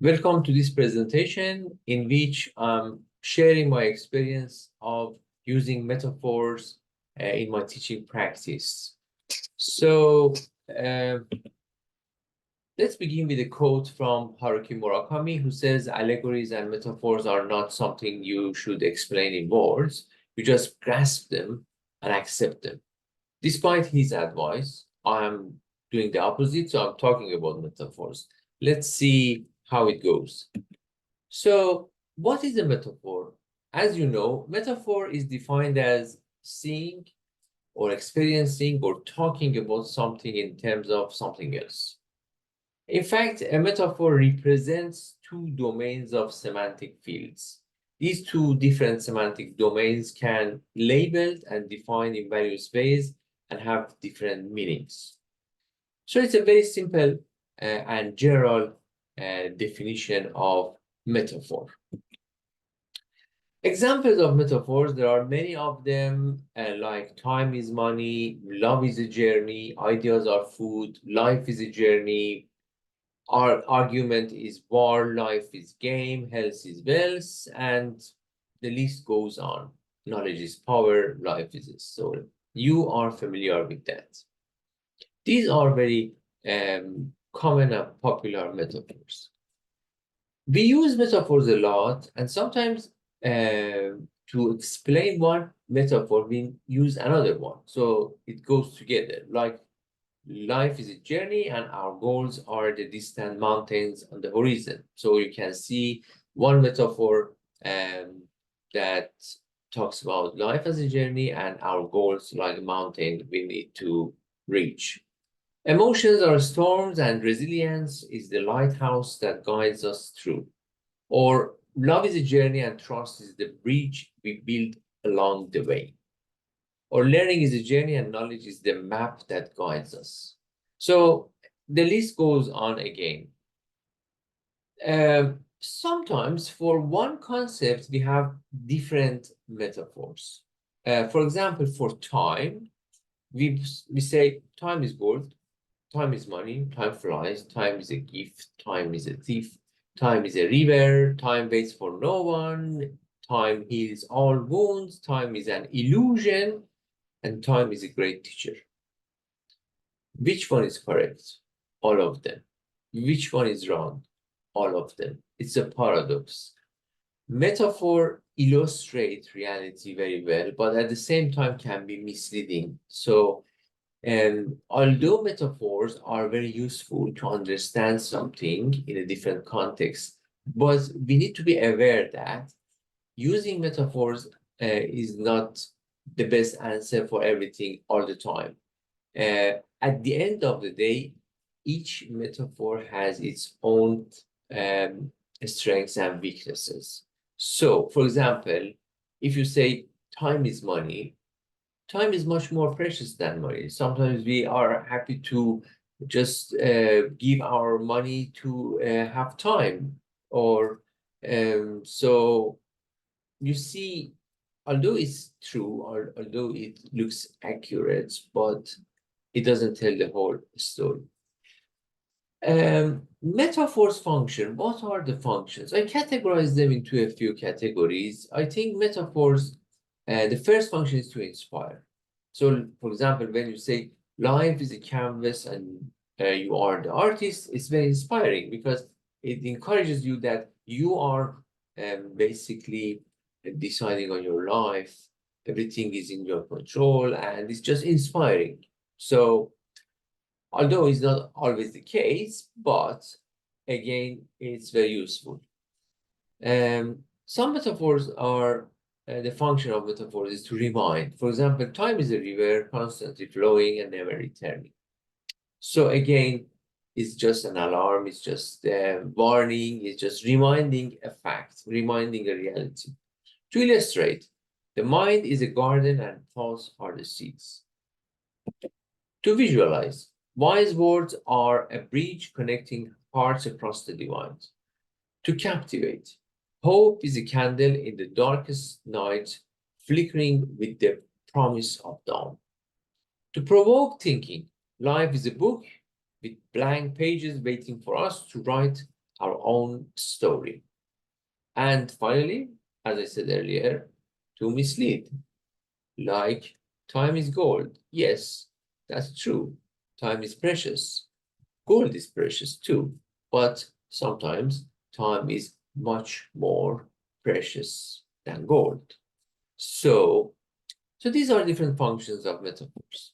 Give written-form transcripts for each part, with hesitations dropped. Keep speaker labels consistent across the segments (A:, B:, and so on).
A: Welcome to this presentation in which I'm sharing my experience of using metaphors in my teaching practice. So let's begin with a quote from Haruki Murakami, who says, allegories and metaphors are not something you should explain in words. You just grasp them and accept them. Despite his advice, I am doing the opposite, so I'm talking about metaphors. Let's see how it goes. So, what is a metaphor? As you know, metaphor is defined as seeing or experiencing or talking about something in terms of something else. In fact, a metaphor represents two domains of semantic fields. These two different semantic domains can be labeled and defined in various ways and have different meanings. So it's a very simple and general definition of metaphor. Examples of metaphors, there are many of them, like time is money, love is a journey, ideas are food, life is a journey, our argument is war, life is game, health is wealth, and the list goes on. Knowledge is power, life is a soul. You are familiar with that. These are very common and popular metaphors. We use metaphors a lot, and sometimes to explain one metaphor, we use another one. So it goes together, like life is a journey and our goals are the distant mountains on the horizon. So you can see one metaphor that talks about life as a journey and our goals like a mountain we need to reach. Emotions are storms and resilience is the lighthouse that guides us through. Or love is a journey and trust is the bridge we build along the way. Or learning is a journey and knowledge is the map that guides us. So the list goes on again. Sometimes for one concept, we have different metaphors. For example, for time, we say time is gold, time is money, time flies, time is a gift, time is a thief, time is a river, time waits for no one, time heals all wounds, time is an illusion, and time is a great teacher. Which one is correct? All of them. Which one is wrong? All of them. It's a paradox. Metaphor illustrates reality very well, but at the same time can be misleading. So, although metaphors are very useful to understand something in a different context, but we need to be aware that using metaphors is not the best answer for everything all the time. At the end of the day, each metaphor has its own strengths and weaknesses. So, for example, if you say time is money, time is much more precious than money. Sometimes we are happy to just give our money to have time. Or so you see, although it's true, or although it looks accurate, but it doesn't tell the whole story. Metaphors function. What are the functions? I categorize them into a few categories. I think metaphors, the first function is to inspire. So, for example, when you say life is a canvas and you are the artist, it's very inspiring because it encourages you that you are basically deciding on your life. Everything is in your control and it's just inspiring. So, although it's not always the case, but again, it's very useful. Some metaphors are, the function of metaphors is to remind. For example, time is a river constantly flowing and never returning. So again, it's just an alarm, it's just a warning, it's just reminding a fact, reminding a reality. To illustrate, the mind is a garden and thoughts are the seeds. To visualize, wise words are a bridge connecting hearts across the divide. To captivate, hope is a candle in the darkest night, flickering with the promise of dawn. To provoke thinking, life is a book with blank pages waiting for us to write our own story. And finally, as I said earlier, to mislead, like time is gold. Yes, that's true. Time is precious. Gold is precious too, but sometimes time is much more precious than gold. So these are different functions of metaphors.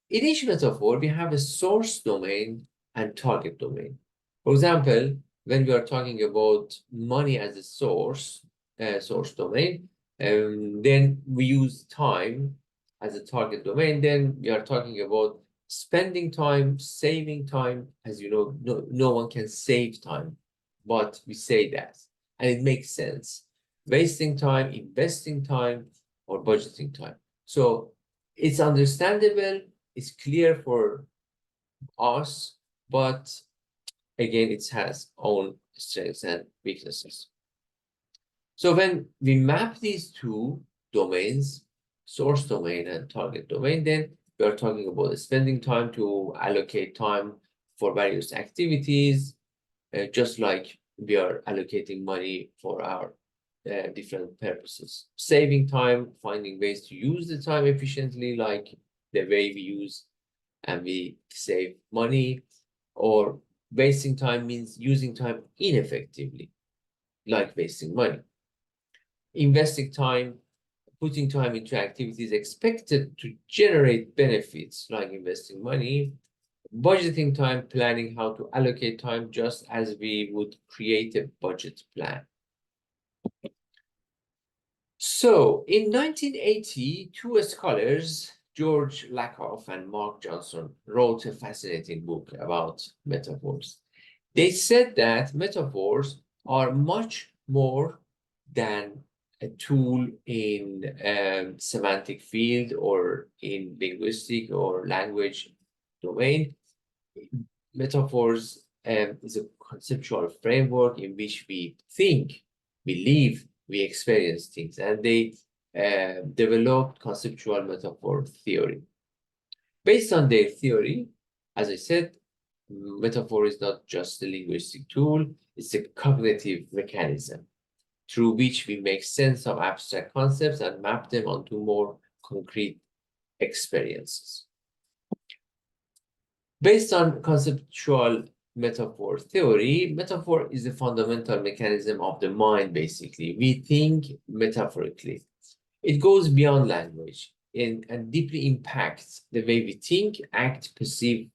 A: In each metaphor, we have a source domain and target domain. For example, when we are talking about money as a source domain, then we use time as a target domain. Then we are talking about spending time, saving time. As you know, no one can save time, but we say that, and it makes sense. Wasting time, investing time, or budgeting time. So it's understandable, it's clear for us, but again, it has own strengths and weaknesses. So when we map these two domains, source domain and target domain, then we are talking about spending time to allocate time for various activities, just like we are allocating money for our different purposes. Saving time, finding ways to use the time efficiently, like the way we use and we save money, or wasting time means using time ineffectively, like wasting money. Investing time, putting time into activities expected to generate benefits, like investing money. Budgeting time, planning how to allocate time, just as we would create a budget plan. So in 1980, two scholars, George Lakoff and Mark Johnson, wrote a fascinating book about metaphors. They said that metaphors are much more than a tool in semantic field or in linguistic or language domain. Metaphors is a conceptual framework in which we think, we live, we experience things, and they developed conceptual metaphor theory. Based on their theory, as I said, metaphor is not just a linguistic tool, it's a cognitive mechanism through which we make sense of abstract concepts and map them onto more concrete experiences. Based on conceptual metaphor theory, metaphor is a fundamental mechanism of the mind, basically. We think metaphorically. It goes beyond language and deeply impacts the way we think, act, perceive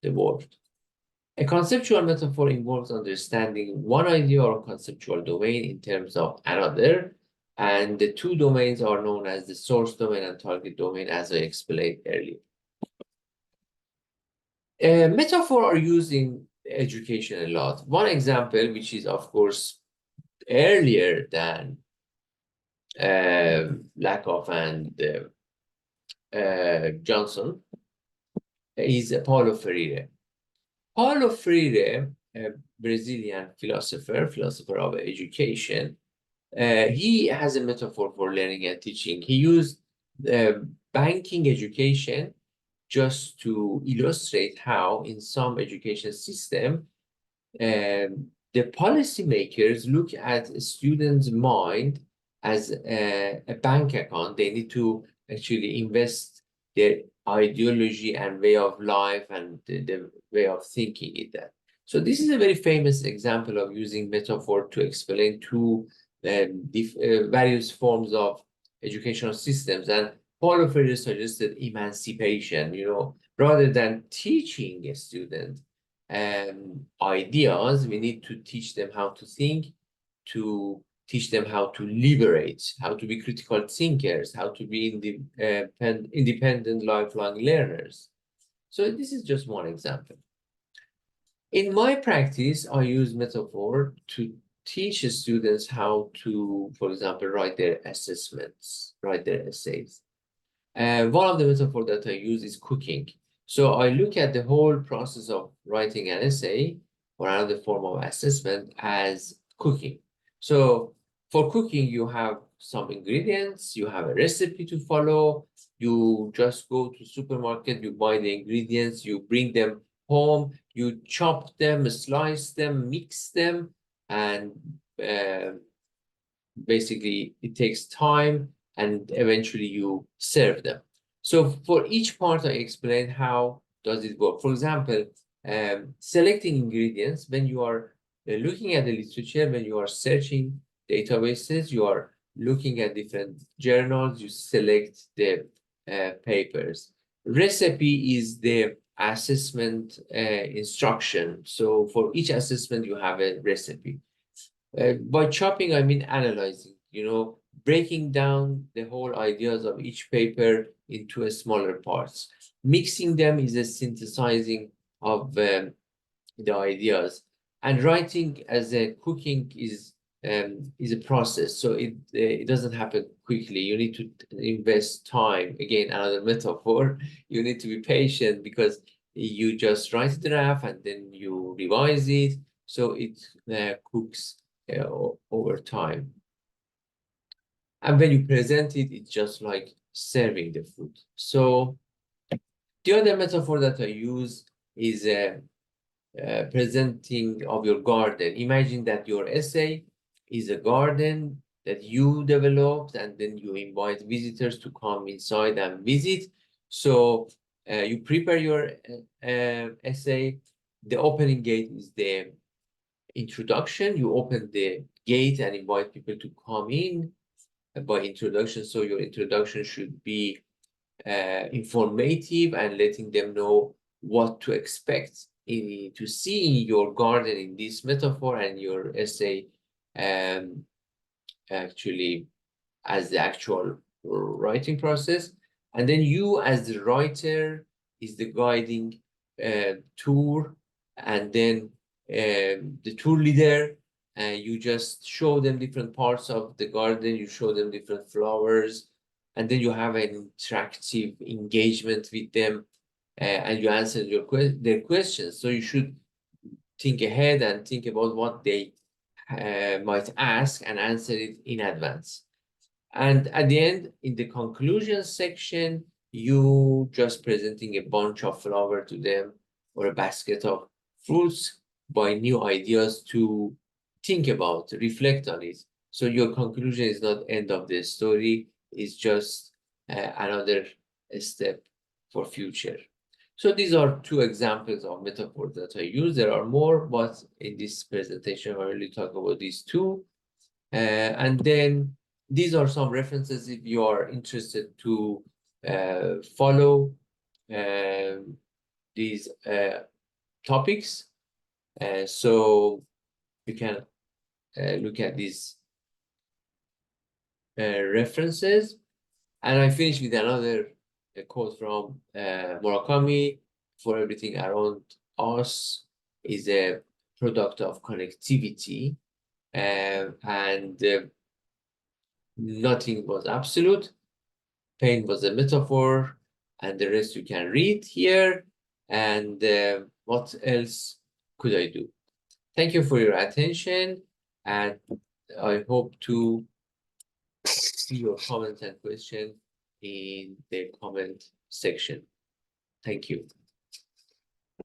A: the world. A conceptual metaphor involves understanding one idea or conceptual domain in terms of another, and the two domains are known as the source domain and target domain, as I explained earlier. Metaphor are used in education a lot. One example, which is of course earlier than Lakoff and Johnson, is Paulo Freire. Paulo Freire, a Brazilian philosopher of education, he has a metaphor for learning and teaching. He used banking education just to illustrate how in some education system, the policymakers look at a student's mind as a bank account. They need to actually invest their ideology and way of life and the way of thinking in that. So this is a very famous example of using metaphor to explain two various forms of educational systems. And Paulo Freire suggested emancipation, rather than teaching a student ideas, we need to teach them how to think, to teach them how to liberate, how to be critical thinkers, how to be independent lifelong learners. So this is just one example. In my practice, I use metaphor to teach students how to, for example, write their assessments, write their essays. One of the metaphors that I use is cooking. So I look at the whole process of writing an essay or another form of assessment as cooking. So for cooking, you have some ingredients, you have a recipe to follow, you just go to supermarket, you buy the ingredients, you bring them home, you chop them, slice them, mix them, and basically it takes time, and eventually you serve them. So for each part, I explain how does it work. For example, selecting ingredients. When you are looking at the literature, when you are searching databases, you are looking at different journals, you select the papers. Recipe is the assessment instruction. So for each assessment, you have a recipe. By chopping, I mean analyzing, breaking down the whole ideas of each paper into a smaller parts. Mixing them is a synthesizing of the ideas. And writing as a cooking is a process. So it doesn't happen quickly. You need to invest time. Again, another metaphor. You need to be patient because you just write the draft and then you revise it. So it cooks over time. And when you present it, it's just like serving the food. So the other metaphor that I use is presenting of your garden. Imagine that your essay is a garden that you developed, and then you invite visitors to come inside and visit. So you prepare your essay. The opening gate is the introduction. You open the gate and invite people to come in by introduction. So your introduction should be informative and letting them know what to expect to see in your garden in this metaphor, and your essay actually as the actual writing process. And then you as the writer is the guiding tour, and then the tour leader, you just show them different parts of the garden, you show them different flowers, and then you have an interactive engagement with them, and you answer their questions. So you should think ahead and think about what they might ask and answer it in advance. And at the end, in the conclusion section, you just presenting a bunch of flower to them or a basket of fruits by new ideas to think about, reflect on it. So your conclusion is not end of the story, it's just another step for future. So these are two examples of metaphors that I use. There are more, but in this presentation, I really talk about these two. And then these are some references if you are interested to follow these topics. So you can look at these references. And I finish with another quote from Murakami: "For everything around us is a product of connectivity, and nothing was absolute. Pain was a metaphor, and the rest you can read here. And what else could I do?" Thank you for your attention, and I hope to see your comments and questions in the comment section. Thank you.